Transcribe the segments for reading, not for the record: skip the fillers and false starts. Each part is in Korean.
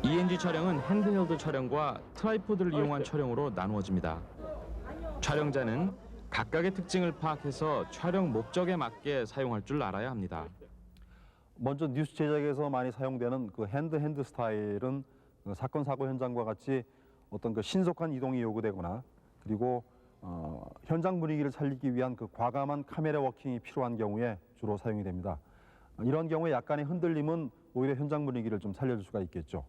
ENG 촬영은 핸드헬드 촬영과 트라이포드를 이용한 촬영으로 나누어집니다. 촬영자는 각각의 특징을 파악해서 촬영 목적에 맞게 사용할 줄 알아야 합니다. 먼저 뉴스 제작에서 많이 사용되는 그 핸드 스타일은 그 사건 사고 현장과 같이 어떤 그 신속한 이동이 요구되거나 그리고 현장 분위기를 살리기 위한 그 과감한 카메라 워킹이 필요한 경우에 주로 사용이 됩니다. 이런 경우에 약간의 흔들림은 오히려 현장 분위기를 좀 살려줄 수가 있겠죠.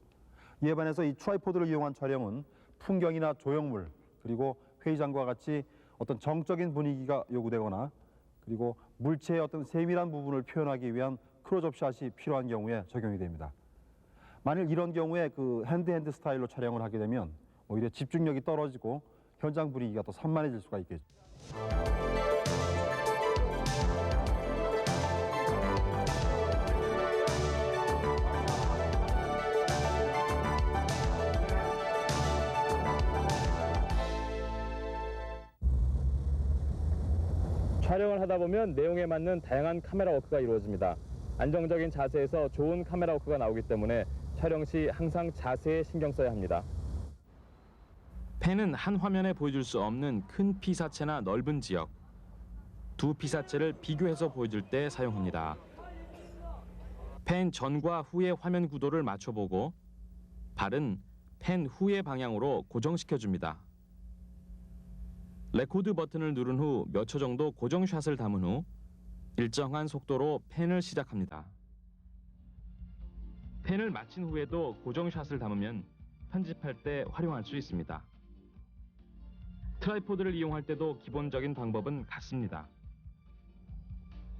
이에 반해서 이 트라이포드를 이용한 촬영은 풍경이나 조형물 그리고 회의장과 같이 어떤 정적인 분위기가 요구되거나 그리고 물체의 어떤 세밀한 부분을 표현하기 위한 클로즈업샷이 필요한 경우에 적용이 됩니다. 만일 이런 경우에 그 핸드 스타일로 촬영을 하게 되면 오히려 집중력이 떨어지고 현장 분위기가 더 산만해질 수가 있겠죠. 촬영을 하다 보면 내용에 맞는 다양한 카메라 워크가 이루어집니다. 안정적인 자세에서 좋은 카메라 워크가 나오기 때문에 촬영 시 항상 자세에 신경 써야 합니다. 펜은 한 화면에 보여줄 수 없는 큰 피사체나 넓은 지역, 두 피사체를 비교해서 보여줄 때 사용합니다. 펜 전과 후의 화면 구도를 맞춰보고 발은 펜 후의 방향으로 고정시켜줍니다. 레코드 버튼을 누른 후 몇 초 정도 고정샷을 담은 후 일정한 속도로 펜을 시작합니다. 펜을 마친 후에도 고정샷을 담으면 편집할 때 활용할 수 있습니다. 트라이포드를 이용할 때도 기본적인 방법은 같습니다.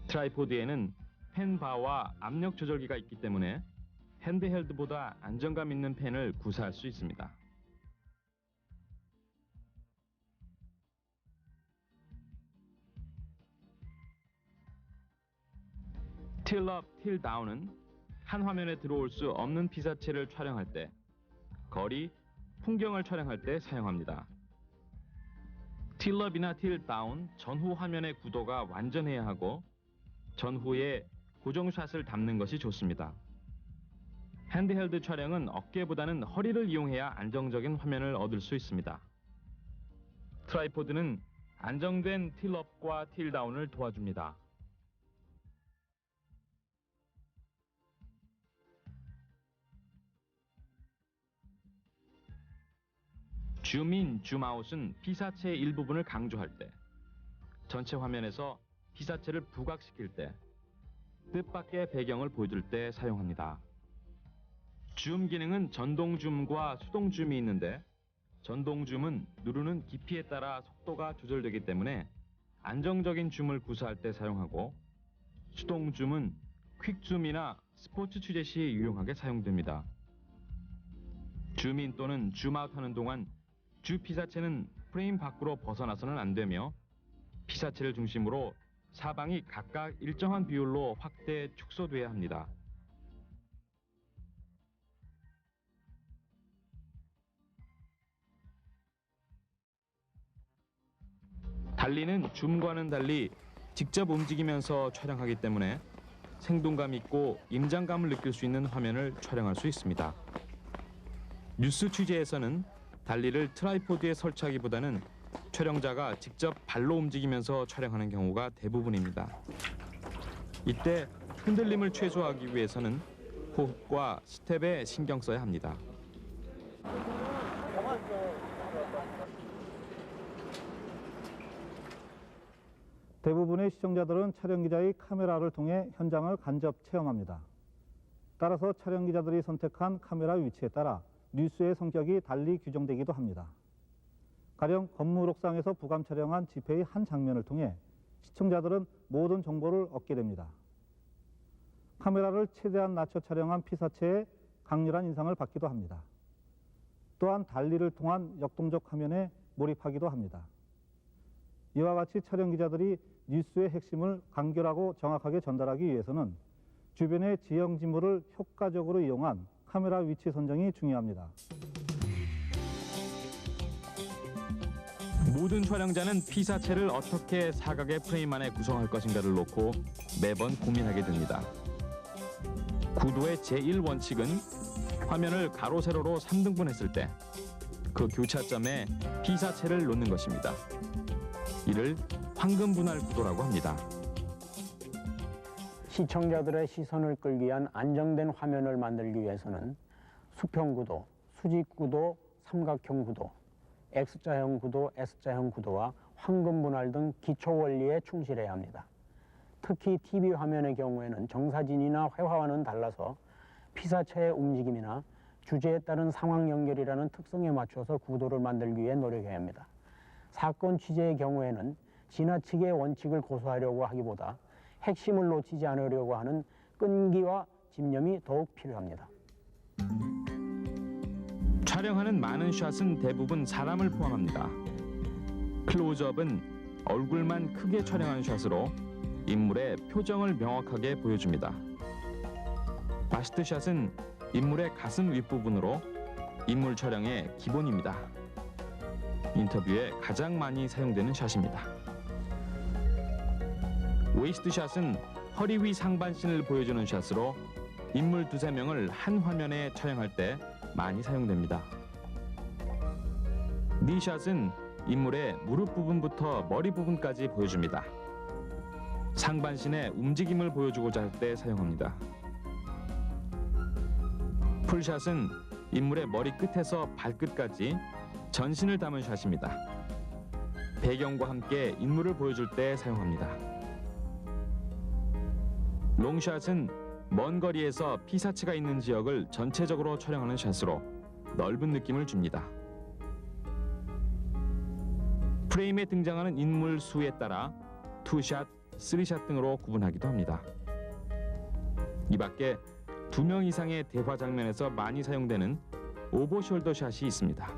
트라이포드에는 펜 바와 압력 조절기가 있기 때문에 핸드헬드보다 안정감 있는 펜을 구사할 수 있습니다. 틸업, 틸다운은 한 화면에 들어올 수 없는 피사체를 촬영할 때, 거리, 풍경을 촬영할 때 사용합니다. 틸업이나 틸다운 전후 화면의 구도가 완전해야 하고 전후에 고정샷을 담는 것이 좋습니다. 핸드헬드 촬영은 어깨보다는 허리를 이용해야 안정적인 화면을 얻을 수 있습니다. 트라이포드는 안정된 틸업과 틸다운을 도와줍니다. 줌인, 줌아웃은 피사체의 일부분을 강조할 때, 전체 화면에서 피사체를 부각시킬 때, 뜻밖의 배경을 보여줄 때 사용합니다. 줌 기능은 전동 줌과 수동 줌이 있는데 전동 줌은 누르는 깊이에 따라 속도가 조절되기 때문에 안정적인 줌을 구사할 때 사용하고 수동 줌은 퀵 줌이나 스포츠 취재 시 유용하게 사용됩니다. 줌인 또는 줌아웃 하는 동안 주 피사체는 프레임 밖으로 벗어나서는 안 되며 피사체를 중심으로 사방이 각각 일정한 비율로 확대, 축소돼야 합니다. 달리는 줌과는 달리 직접 움직이면서 촬영하기 때문에 생동감 있고 임장감을 느낄 수 있는 화면을 촬영할 수 있습니다. 뉴스 취재에서는 달리를 트라이포드에 설치하기보다는 촬영자가 직접 발로 움직이면서 촬영하는 경우가 대부분입니다. 이때 흔들림을 최소화하기 위해서는 호흡과 스텝에 신경 써야 합니다. 대부분의 시청자들은 촬영기자의 카메라를 통해 현장을 간접 체험합니다. 따라서 촬영기자들이 선택한 카메라 위치에 따라 뉴스의 성격이 달리 규정되기도 합니다. 가령 건물 옥상에서 부감 촬영한 집회의 한 장면을 통해 시청자들은 모든 정보를 얻게 됩니다. 카메라를 최대한 낮춰 촬영한 피사체에 강렬한 인상을 받기도 합니다. 또한 달리를 통한 역동적 화면에 몰입하기도 합니다. 이와 같이 촬영 기자들이 뉴스의 핵심을 간결하고 정확하게 전달하기 위해서는 주변의 지형 지물을 효과적으로 이용한 카메라 위치 선정이 중요합니다. 모든 촬영자는 피사체를 어떻게 사각의 프레임 안에 구성할 것인가를 놓고 매번 고민하게 됩니다. 구도의 제1원칙은 화면을 가로 세로로 3등분했을 때 그 교차점에 피사체를 놓는 것입니다. 이를 황금 분할 구도라고 합니다. 시청자들의 시선을 끌기 위한 안정된 화면을 만들기 위해서는 수평 구도, 수직 구도, 삼각형 구도, X자형 구도, S자형 구도와 황금 분할 등 기초 원리에 충실해야 합니다. 특히 TV 화면의 경우에는 정사진이나 회화와는 달라서 피사체의 움직임이나 주제에 따른 상황 연결이라는 특성에 맞춰서 구도를 만들기 위해 노력해야 합니다. 사건 취재의 경우에는 지나치게 원칙을 고수하려고 하기보다 핵심을 놓치지 않으려고 하는 끈기와 집념이 더욱 필요합니다. 촬영하는 많은 샷은 대부분 사람을 포함합니다. 클로즈업은 얼굴만 크게 촬영한 샷으로 인물의 표정을 명확하게 보여줍니다. 바스트 샷은 인물의 가슴 윗부분으로 인물 촬영의 기본입니다. 인터뷰에 가장 많이 사용되는 샷입니다. 웨이스트 샷은 허리 위 상반신을 보여주는 샷으로 인물 두세 명을 한 화면에 촬영할 때 많이 사용됩니다. 니 샷은 인물의 무릎 부분부터 머리 부분까지 보여줍니다. 상반신의 움직임을 보여주고자 할 때 사용합니다. 풀샷은 인물의 머리 끝에서 발끝까지 전신을 담은 샷입니다. 배경과 함께 인물을 보여줄 때 사용합니다. 롱샷은 먼 거리에서 피사체가 있는 지역을 전체적으로 촬영하는 샷으로 넓은 느낌을 줍니다. 프레임에 등장하는 인물 수에 따라 투샷, 쓰리샷 등으로 구분하기도 합니다. 이 밖에 2명 이상의 대화 장면에서 많이 사용되는 오버숄더 샷이 있습니다.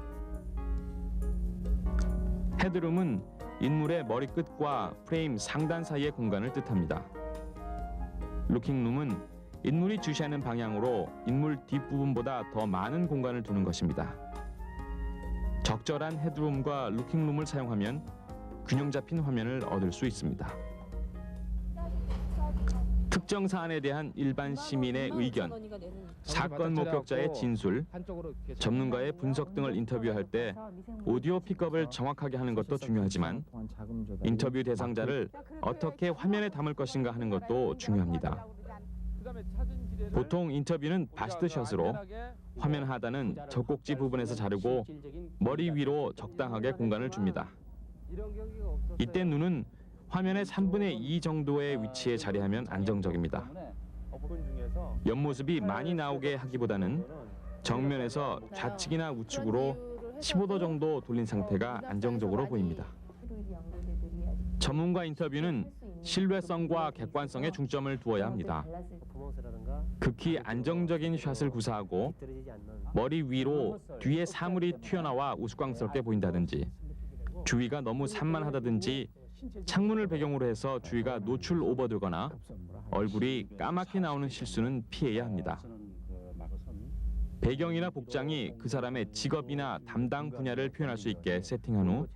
헤드룸은 인물의 머리끝과 프레임 상단 사이의 공간을 뜻합니다. 루킹룸은 인물이 주시하는 방향으로 인물 뒷부분보다 더 많은 공간을 두는 것입니다. 적절한 헤드룸과 루킹룸을 사용하면 균형 잡힌 화면을 얻을 수 있습니다. 특정 사안에 대한 일반 시민의 의견, 사건 목격자의 진술, 전문가의 분석 등을 인터뷰할 때 오디오 픽업을 정확하게 하는 것도 중요하지만 인터뷰 대상자를 어떻게 화면에 담을 것인가 하는 것도 중요합니다. 보통 인터뷰는 바스트 샷으로 화면 하단은 젖꼭지 부분에서 자르고 머리 위로 적당하게 공간을 줍니다. 이때 눈은 화면의 3분의 2 정도의 위치에 자리하면 안정적입니다. 옆모습이 많이 나오게 하기보다는 정면에서 좌측이나 우측으로 15도 정도 돌린 상태가 안정적으로 보입니다. 전문가 인터뷰는 신뢰성과 객관성에 중점을 두어야 합니다. 극히 안정적인 샷을 구사하고 머리 위로 뒤에 사물이 튀어나와 우스꽝스럽게 보인다든지 주위가 너무 산만하다든지 창문을 배경으로 해서 주위가 노출 오버되거나 얼굴이 까맣게 나오는 실수는 피해야 합니다. 배경이나 복장이 그 사람의 직업이나 담당 분야를 표현할 수 있게 세팅한 후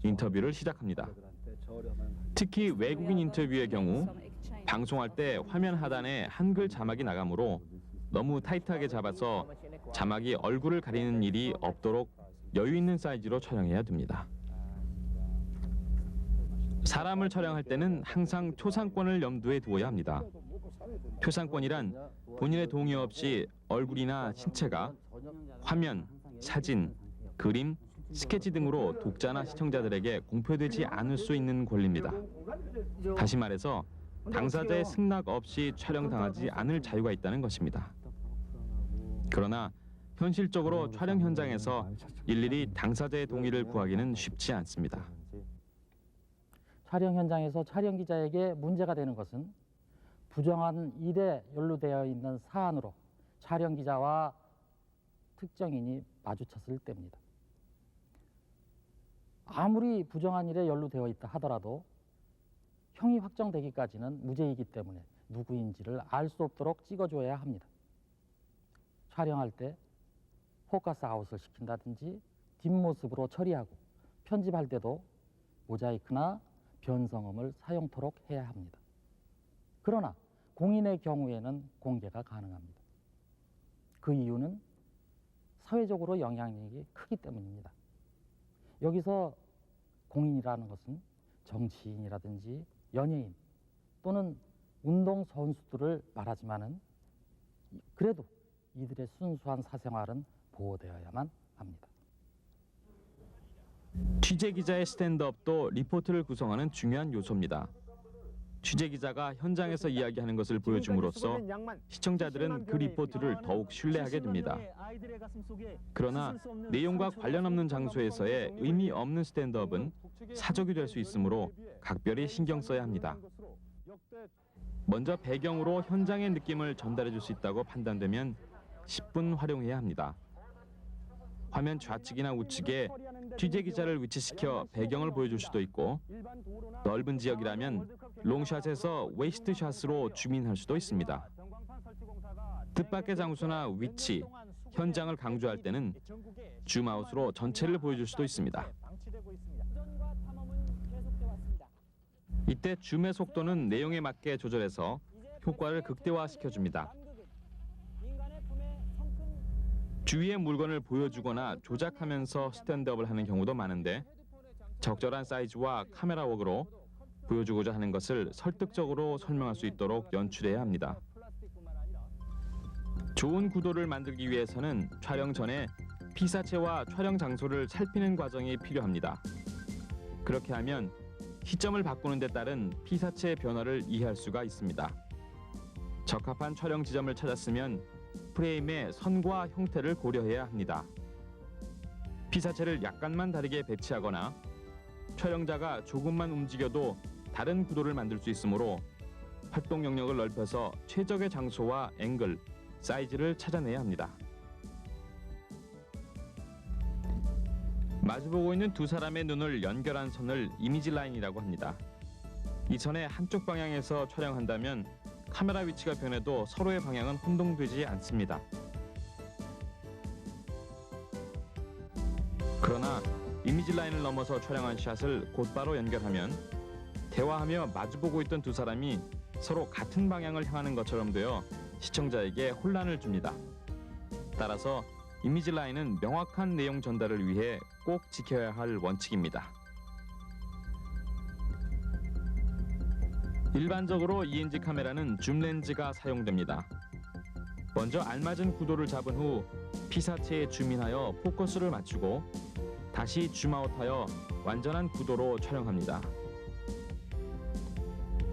인터뷰를 시작합니다. 특히 외국인 인터뷰의 경우 방송할 때 화면 하단에 한글 자막이 나가므로 너무 타이트하게 잡아서 자막이 얼굴을 가리는 일이 없도록 여유 있는 사이즈로 촬영해야 됩니다. 사람을 촬영할 때는 항상 초상권을 염두에 두어야 합니다. 초상권이란 본인의 동의 없이 얼굴이나 신체가 화면, 사진, 그림, 스케치 등으로 독자나 시청자들에게 공표되지 않을 수 있는 권리입니다. 다시 말해서 당사자의 승낙 없이 촬영당하지 않을 자유가 있다는 것입니다. 그러나 현실적으로 촬영 현장에서 일일이 당사자의 동의를 구하기는 쉽지 않습니다. 촬영 현장에서 촬영 기자에게 문제가 되는 것은 부정한 일에 연루되어 있는 사안으로 촬영 기자와 특정인이 마주쳤을 때입니다. 아무리 부정한 일에 연루되어 있다 하더라도 형이 확정되기까지는 무죄이기 때문에 누구인지를 알 수 없도록 찍어줘야 합니다. 촬영할 때 포커스 아웃을 시킨다든지 뒷모습으로 처리하고 편집할 때도 모자이크나 변성음을 사용토록 해야 합니다. 그러나 공인의 경우에는 공개가 가능합니다. 그 이유는 사회적으로 영향력이 크기 때문입니다. 여기서 공인이라는 것은 정치인이라든지 연예인 또는 운동선수들을 말하지만은 그래도 이들의 순수한 사생활은 보호되어야만 합니다. 취재기자의 스탠드업도 리포트를 구성하는 중요한 요소입니다. 취재기자가 현장에서 이야기하는 것을 보여줌으로써 시청자들은 그 리포트를 더욱 신뢰하게 됩니다. 그러나 내용과 관련 없는 장소에서의 의미 없는 스탠드업은 사족이 될 수 있으므로 각별히 신경 써야 합니다. 먼저 배경으로 현장의 느낌을 전달해 줄 수 있다고 판단되면 10분 활용해야 합니다. 화면 좌측이나 우측에 취재기자를 위치시켜 배경을 보여줄 수도 있고 넓은 지역이라면 롱샷에서 웨이스트샷으로 줌인할 수도 있습니다. 뜻밖의 장소나 위치, 현장을 강조할 때는 줌아웃으로 전체를 보여줄 수도 있습니다. 이때 줌의 속도는 내용에 맞게 조절해서 효과를 극대화시켜줍니다. 주위의 물건을 보여주거나 조작하면서 스탠드업을 하는 경우도 많은데 적절한 사이즈와 카메라 웍으로 보여주고자 하는 것을 설득적으로 설명할 수 있도록 연출해야 합니다. 좋은 구도를 만들기 위해서는 촬영 전에 피사체와 촬영 장소를 살피는 과정이 필요합니다. 그렇게 하면 시점을 바꾸는 데 따른 피사체의 변화를 이해할 수가 있습니다. 적합한 촬영 지점을 찾았으면 프레임의 선과 형태를 고려해야 합니다. 피사체를 약간만 다르게 배치하거나 촬영자가 조금만 움직여도 다른 구도를 만들 수 있으므로 활동 영역을 넓혀서 최적의 장소와 앵글, 사이즈를 찾아내야 합니다. 마주보고 있는 두 사람의 눈을 연결한 선을 이미지 라인이라고 합니다. 이 선의 한쪽 방향에서 촬영한다면 카메라 위치가 변해도 서로의 방향은 혼동되지 않습니다. 그러나 이미지 라인을 넘어서 촬영한 샷을 곧바로 연결하면 대화하며 마주보고 있던 두 사람이 서로 같은 방향을 향하는 것처럼 되어 시청자에게 혼란을 줍니다. 따라서 이미지 라인은 명확한 내용 전달을 위해 꼭 지켜야 할 원칙입니다. 일반적으로 ENG 카메라는 줌 렌즈가 사용됩니다. 먼저 알맞은 구도를 잡은 후 피사체에 줌인하여 포커스를 맞추고 다시 줌아웃하여 완전한 구도로 촬영합니다.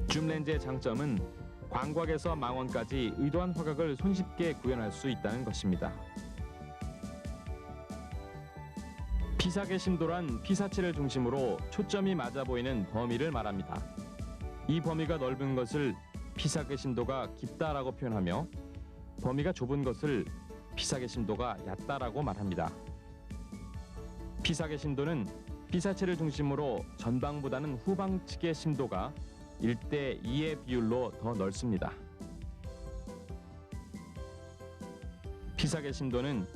줌 렌즈의 장점은 광곽에서 망원까지 의도한 화각을 손쉽게 구현할 수 있다는 것입니다. 피사계 심도란 피사체를 중심으로 초점이 맞아 보이는 범위를 말합니다. 이 범위가 넓은 것을 피사계 심도가 깊다라고 표현하며 범위가 좁은 것을 피사계 심도가 얕다라고 말합니다. 피사계 심도는 피사체를 중심으로 전방보다는 후방 측의 심도가 1:2의 비율로 더 넓습니다. 피사계 심도는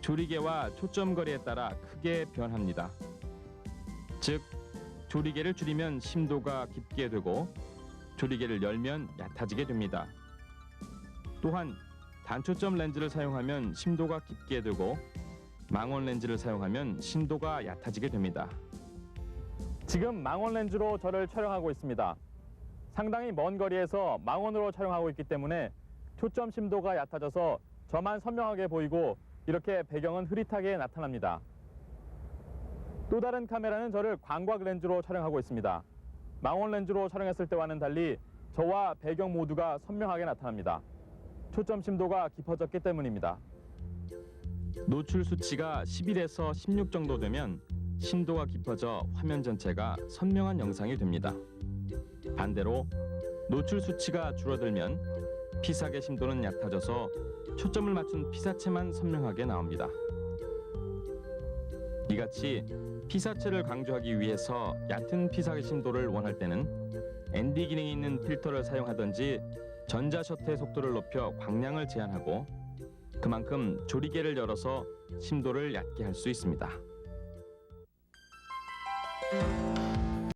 조리개와 초점 거리에 따라 크게 변합니다. 즉, 조리개를 줄이면 심도가 깊게 되고 조리개를 열면 얕아지게 됩니다. 또한 단초점 렌즈를 사용하면 심도가 깊게 되고 망원 렌즈를 사용하면 심도가 얕아지게 됩니다. 지금 망원 렌즈로 저를 촬영하고 있습니다. 상당히 먼 거리에서 망원으로 촬영하고 있기 때문에 초점 심도가 얕아져서 저만 선명하게 보이고 이렇게 배경은 흐릿하게 나타납니다. 또 다른 카메라는 저를 광각 렌즈로 촬영하고 있습니다. 망원 렌즈로 촬영했을 때와는 달리 저와 배경 모두가 선명하게 나타납니다. 초점 심도가 깊어졌기 때문입니다. 노출 수치가 11에서 16 정도 되면 심도가 깊어져 화면 전체가 선명한 영상이 됩니다. 반대로 노출 수치가 줄어들면 피사계 심도는 얕아져서 초점을 맞춘 피사체만 선명하게 나옵니다. 이같이 피사체를 강조하기 위해서 얕은 피사계 심도를 원할 때는 ND 기능이 있는 필터를 사용하든지 전자 셔터의 속도를 높여 광량을 제한하고 그만큼 조리개를 열어서 심도를 얕게 할 수 있습니다.